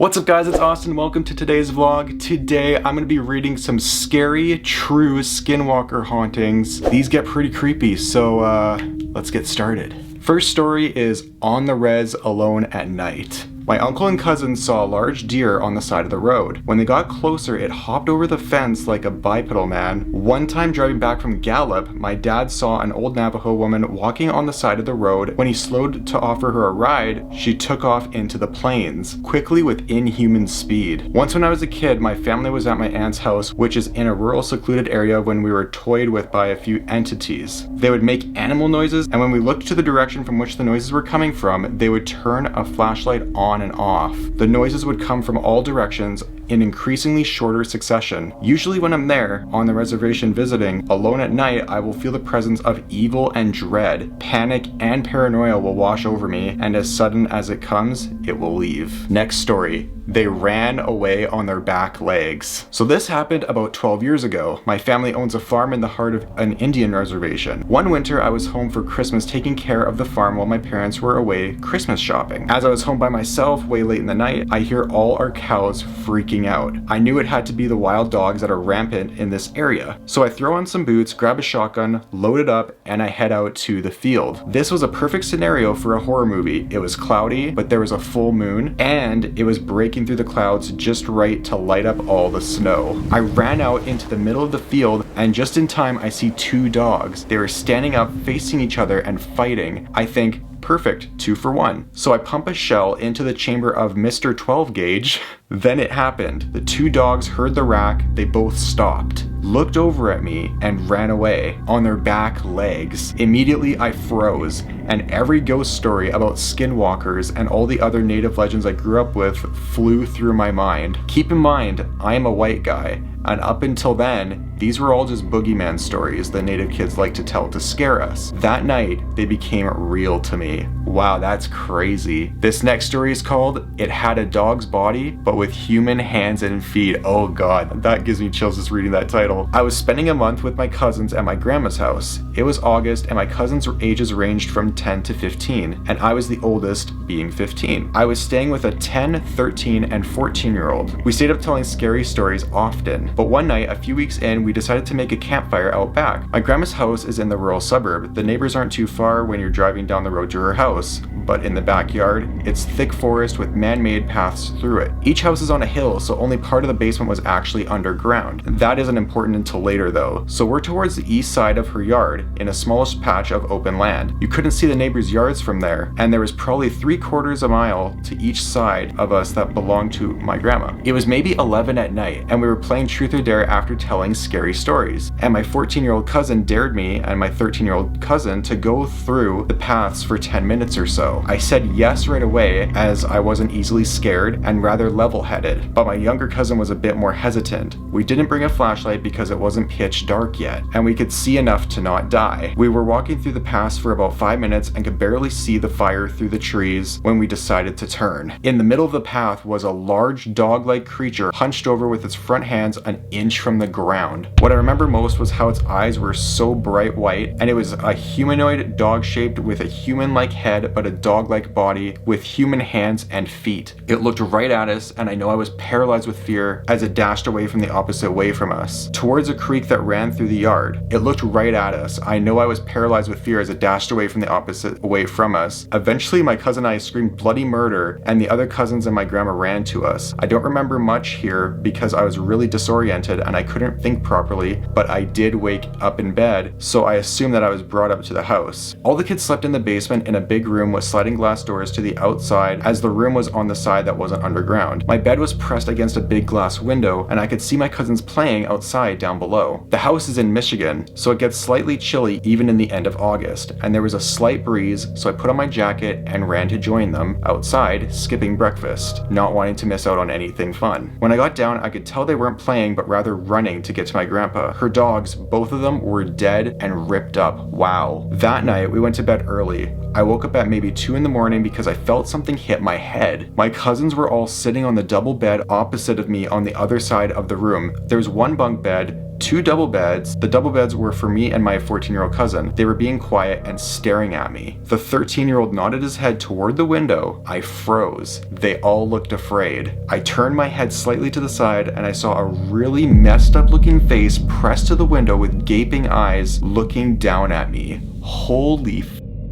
What's up guys, it's Austin. Welcome to today's vlog. Today I'm going to be reading some scary, true Skinwalker hauntings. These get pretty creepy, so let's get started. First story is On the Res Alone at Night. My uncle and cousin saw a large deer on the side of the road. When they got closer, it hopped over the fence like a bipedal man. One time driving back from Gallup, my dad saw an old Navajo woman walking on the side of the road. When he slowed to offer her a ride, she took off into the plains, quickly with inhuman speed. Once when I was a kid, my family was at my aunt's house, which is in a rural secluded area, when we were toyed with by a few entities. They would make animal noises, and when we looked to the direction from which the noises were coming from, they would turn a flashlight on and off. The noises would come from all directions in increasingly shorter succession. Usually when I'm there on the reservation visiting alone at night, I will feel the presence of evil and dread. Panic and paranoia will wash over me, and as sudden as it comes, it will leave. Next story. They ran away on their back legs. So this happened about 12 years ago. My family owns a farm in the heart of an Indian reservation. One winter I was home for Christmas taking care of the farm while my parents were away Christmas shopping. As I was home by myself way late in the night, I hear all our cows freaking out. I knew it had to be the wild dogs that are rampant in this area. So I throw on some boots, grab a shotgun, load it up, and I head out to the field. This was a perfect scenario for a horror movie. It was cloudy, but there was a full moon, and it was breaking through the clouds just right to light up all the snow. I ran out into the middle of the field, and just in time I see two dogs. They were standing up facing each other and fighting. I think, perfect, 2 for 1. So I pump a shell into the chamber of Mr. 12 gauge. Then it happened. The two dogs heard the rack, they both stopped, looked over at me, and ran away on their back legs. Immediately I froze, and every ghost story about skinwalkers and all the other native legends I grew up with flew through my mind. Keep in mind, I am a white guy, and up until then, these were all just boogeyman stories that native kids like to tell to scare us. That night, they became real to me. Wow, that's crazy. This next story is called It Had a Dog's Body, but with Human Hands and Feet. Oh god, that gives me chills just reading that title. I was spending a month with my cousins at my grandma's house. It was August, and my cousins' ages ranged from 10 to 15, and I was the oldest, being 15. I was staying with a 10, 13, and 14-year-old. We stayed up telling scary stories often, but one night, a few weeks in, we decided to make a campfire out back. My grandma's house is in the rural suburb. The neighbors aren't too far when you're driving down the road to her house, but in the backyard, it's thick forest with man-made paths through it. Each house is on a hill, so only part of the basement was actually underground. That isn't important until later though. So we're towards the east side of her yard, in a smallish patch of open land. You couldn't see the neighbors' yards from there, and there was probably 3/4 mile to each side of us that belonged to my grandma. It was maybe 11 at night, and we were playing Truth or Dare after telling scary stories. And my 14-year-old cousin dared me and my 13-year-old cousin to go through the paths for 10 minutes or so. I said yes right away, as I wasn't easily scared and rather level-headed, but my younger cousin was a bit more hesitant. We didn't bring a flashlight because it wasn't pitch dark yet, and we could see enough to not die. We were walking through the paths for about 5 minutes and could barely see the fire through the trees when we decided to turn. In the middle of the path was a large dog-like creature hunched over with its front hands an inch from the ground. What I remember most was how its eyes were so bright white, and it was a humanoid dog shaped with a human-like head but a dog-like body with human hands and feet. It looked right at us, and I know I was paralyzed with fear as it dashed away from the opposite way from us, towards a creek that ran through the yard. It looked right at us. I know I was paralyzed with fear as it dashed away from the opposite way from us. Eventually, my cousin and I screamed bloody murder, and the other cousins and my grandma ran to us. I don't remember much here because I was really disoriented and I couldn't think properly, but I did wake up in bed, so I assume that I was brought up to the house. All the kids slept in the basement in a big room with sliding glass doors to the outside, as the room was on the side that wasn't underground. My bed was pressed against a big glass window, and I could see my cousins playing outside down below. The house is in Michigan, so it gets slightly chilly even in the end of August, and there was a slight breeze, so I put on my jacket and ran to join them outside, skipping breakfast, not wanting to miss out on anything fun. When I got down, I could tell they weren't playing but rather running to get to my grandpa. Her dogs, both of them, were dead and ripped up. Wow. That night, we went to bed early. I woke up at maybe 2 in the morning because I felt something hit my head. My cousins were all sitting on the double bed opposite of me on the other side of the room. There's one bunk bed, 2 double beds. The double beds were for me and my 14-year-old cousin. They were being quiet and staring at me. The 13-year-old nodded his head toward the window. I froze. They all looked afraid. I turned my head slightly to the side and I saw a really messed up looking face pressed to the window with gaping eyes looking down at me. Holy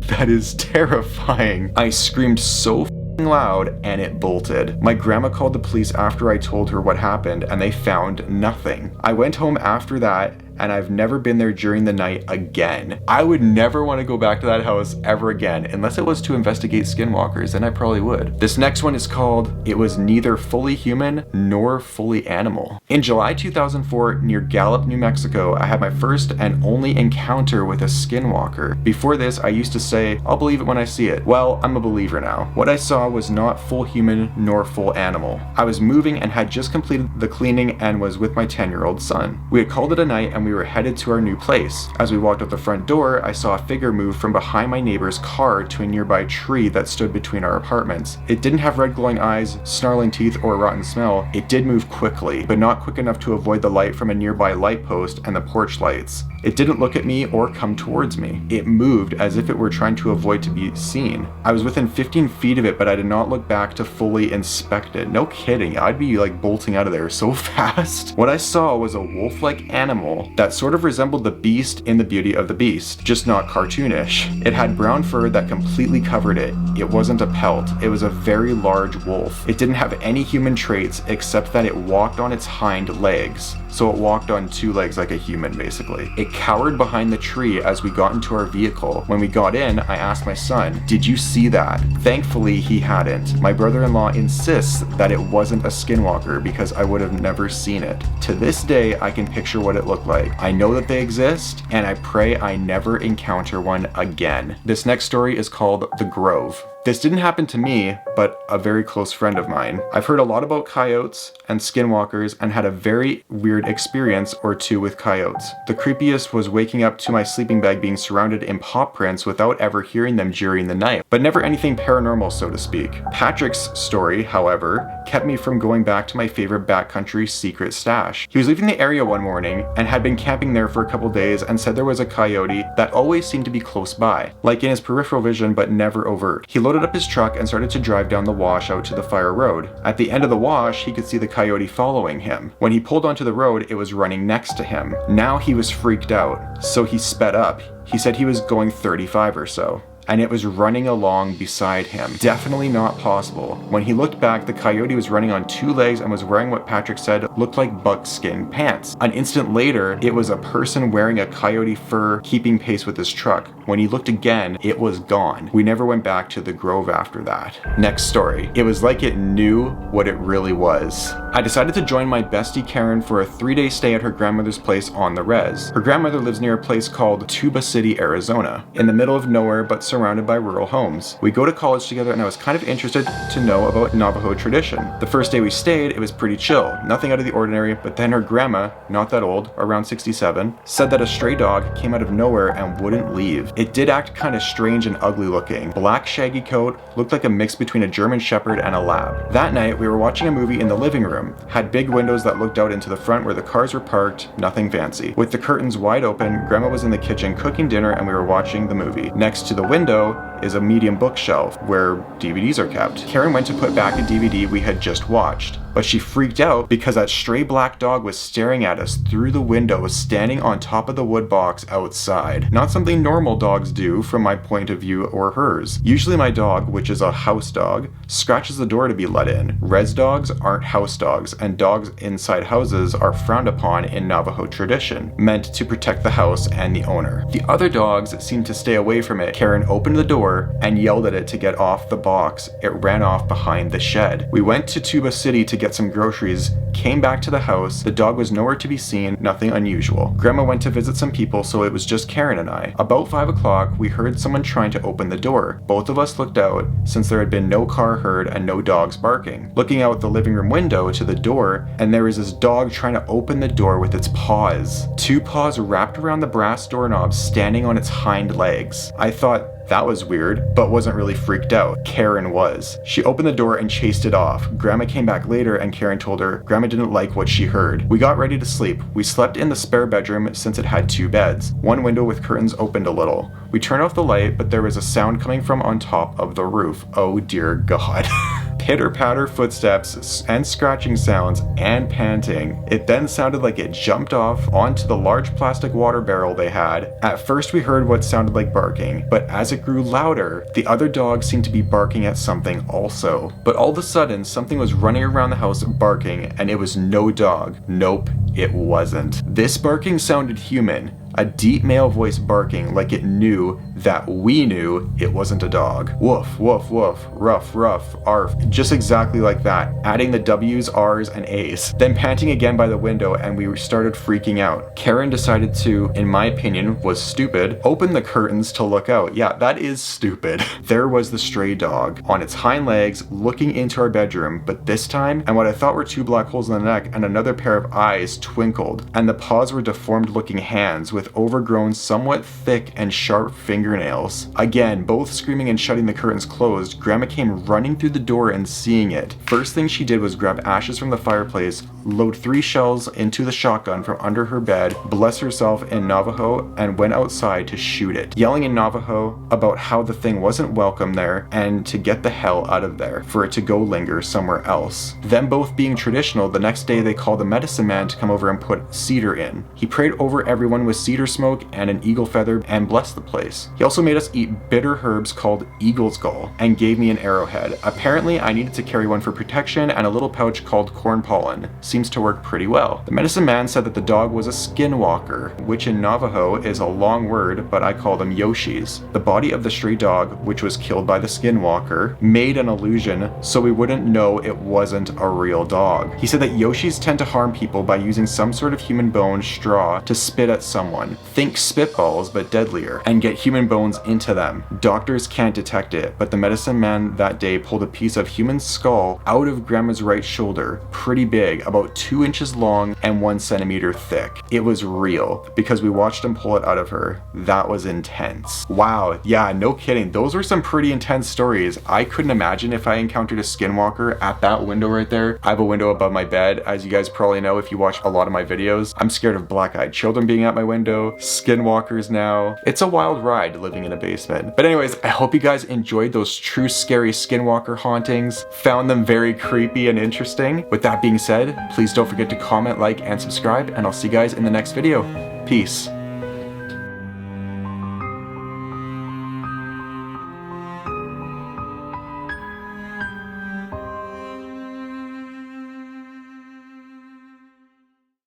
that is terrifying. I screamed so loud and it bolted. My grandma called the police after I told her what happened and they found nothing. I went home after that and I've never been there during the night again. I would never want to go back to that house ever again, unless it was to investigate skinwalkers, then I probably would. This next one is called It Was Neither Fully Human Nor Fully Animal. In July 2004, near Gallup, New Mexico, I had my first and only encounter with a skinwalker. Before this, I used to say, I'll believe it when I see it. Well, I'm a believer now. What I saw was not full human nor full animal. I was moving and had just completed the cleaning and was with my 10-year-old son. We had called it a night and we were headed to our new place. As we walked out the front door, I saw a figure move from behind my neighbor's car to a nearby tree that stood between our apartments. It didn't have red glowing eyes, snarling teeth, or a rotten smell. It did move quickly, but not quick enough to avoid the light from a nearby light post and the porch lights. It didn't look at me or come towards me. It moved as if it were trying to avoid to be seen. I was within 15 feet of it, but I did not look back to fully inspect it. No kidding, I'd be like bolting out of there so fast. What I saw was a wolf-like animal that sort of resembled the Beast in The Beauty of the Beast, just not cartoonish. It had brown fur that completely covered it. It wasn't a pelt, it was a very large wolf. It didn't have any human traits except that it walked on its hind legs. So it walked on 2 legs like a human, basically. It cowered behind the tree as we got into our vehicle. When we got in, I asked my son, "Did you see that?" Thankfully, he hadn't. My brother-in-law insists that it wasn't a skinwalker because I would have never seen it. To this day, I can picture what it looked like. I know that they exist, and I pray I never encounter one again. This next story is called The Grove. This didn't happen to me, but a very close friend of mine. I've heard a lot about coyotes and skinwalkers and had a very weird experience or two with coyotes. The creepiest was waking up to my sleeping bag being surrounded in paw prints without ever hearing them during the night, but never anything paranormal, so to speak. Patrick's story, however, kept me from going back to my favorite backcountry secret stash. He was leaving the area one morning and had been camping there for a couple days and said there was a coyote that always seemed to be close by, like in his peripheral vision but never overt. He loaded up his truck and started to drive down the wash out to the fire road. At the end of the wash, he could see the coyote following him. When he pulled onto the road, it was running next to him. Now he was freaked out, so he sped up. He said he was going 35 or so, and it was running along beside him. Definitely not possible. When he looked back, the coyote was running on 2 legs and was wearing what Patrick said looked like buckskin pants. An instant later, it was a person wearing a coyote fur keeping pace with his truck. When he looked again, it was gone. We never went back to the Grove after that. Next story. It was like it knew what it really was. I decided to join my bestie Karen for a 3-day stay at her grandmother's place on the res. Her grandmother lives near a place called Tuba City, Arizona, in the middle of nowhere but surrounded by rural homes. We go to college together and I was kind of interested to know about Navajo tradition. The first day we stayed, it was pretty chill, nothing out of the ordinary, but then her grandma, not that old, around 67, said that a stray dog came out of nowhere and wouldn't leave. It did act kind of strange and ugly looking. Black shaggy coat, looked like a mix between a German Shepherd and a lab. That night, we were watching a movie in the living room. Had big windows that looked out into the front where the cars were parked, nothing fancy. With the curtains wide open, Grandma was in the kitchen cooking dinner and we were watching the movie. Next to the window is a medium bookshelf where DVDs are kept. Karen went to put back a DVD we had just watched, but she freaked out because that stray black dog was staring at us through the window, standing on top of the wood box outside. Not something normal dogs do from my point of view or hers. Usually my dog, which is a house dog, scratches the door to be let in. Res dogs aren't house dogs, and dogs inside houses are frowned upon in Navajo tradition, meant to protect the house and the owner. The other dogs seemed to stay away from it. Karen opened the door and yelled at it to get off the box. It ran off behind the shed. We went to Tuba City to get some groceries, came back to the house. The dog was nowhere to be seen, nothing unusual. Grandma went to visit some people, so it was just Karen and I. About 5 o'clock, we heard someone trying to open the door. Both of us looked out, since there had been no car heard and no dogs barking. Looking out the living room window to the door, and there was this dog trying to open the door with its paws. 2 paws wrapped around the brass doorknob, standing on its hind legs. I thought, That was weird, but wasn't really freaked out. Karen was. She opened the door and chased it off. Grandma came back later and Karen told her Grandma didn't like what she heard. We got ready to sleep. We slept in the spare bedroom since it had 2 beds. One window with curtains opened a little. We turned off the light, but there was a sound coming from on top of the roof. Oh dear God. Pitter-patter footsteps and scratching sounds and panting. It then sounded like it jumped off onto the large plastic water barrel they had. At first we heard what sounded like barking, but as it grew louder, the other dog seemed to be barking at something also. But all of a sudden, something was running around the house barking, and it was no dog. Nope, it wasn't. This barking sounded human. A deep male voice barking like it knew that we knew it wasn't a dog. Woof, woof, woof, ruff, ruff, arf. Just exactly like that, adding the W's, R's, and A's. Then panting again by the window and we started freaking out. Karen decided to, in my opinion, was stupid, open the curtains to look out. Yeah, that is stupid. There was the stray dog on its hind legs looking into our bedroom, but this time, and what I thought were 2 black holes in the neck and another pair of eyes twinkled, and the paws were deformed looking hands with overgrown, somewhat thick and sharp fingernails. Again, both screaming and shutting the curtains closed, Grandma came running through the door and seeing it. First thing she did was grab ashes from the fireplace, load 3 shells into the shotgun from under her bed, bless herself in Navajo, and went outside to shoot it, yelling in Navajo about how the thing wasn't welcome there and to get the hell out of there, for it to go linger somewhere else. Them both being traditional, the next day they called the medicine man to come over and put cedar in. He prayed over everyone with cedar smoke and an eagle feather and blessed the place. He also made us eat bitter herbs called eagle's gall and gave me an arrowhead. Apparently I needed to carry one for protection and a little pouch called corn pollen. Seems to work pretty well. The medicine man said that the dog was a skinwalker, which in Navajo is a long word, but I call them Yoshis. The body of the stray dog, which was killed by the skinwalker, made an illusion so we wouldn't know it wasn't a real dog. He said that Yoshis tend to harm people by using some sort of human bone straw to spit at someone. Think spitballs, but deadlier, and get human bones into them. Doctors can't detect it, but the medicine man that day pulled a piece of human skull out of Grandma's right shoulder, pretty big, about 2 inches long and 1 centimeter thick. It was real, because we watched him pull it out of her. That was intense. Wow, yeah, no kidding. Those were some pretty intense stories. I couldn't imagine if I encountered a skinwalker at that window right there. I have a window above my bed, as you guys probably know if you watch a lot of my videos. I'm scared of black-eyed children being at my window, skinwalkers now. It's a wild ride living in a basement. But anyways, I hope you guys enjoyed those true scary skinwalker hauntings, found them very creepy and interesting. With that being said, please don't forget to comment, like, and subscribe, and I'll see you guys in the next video. Peace.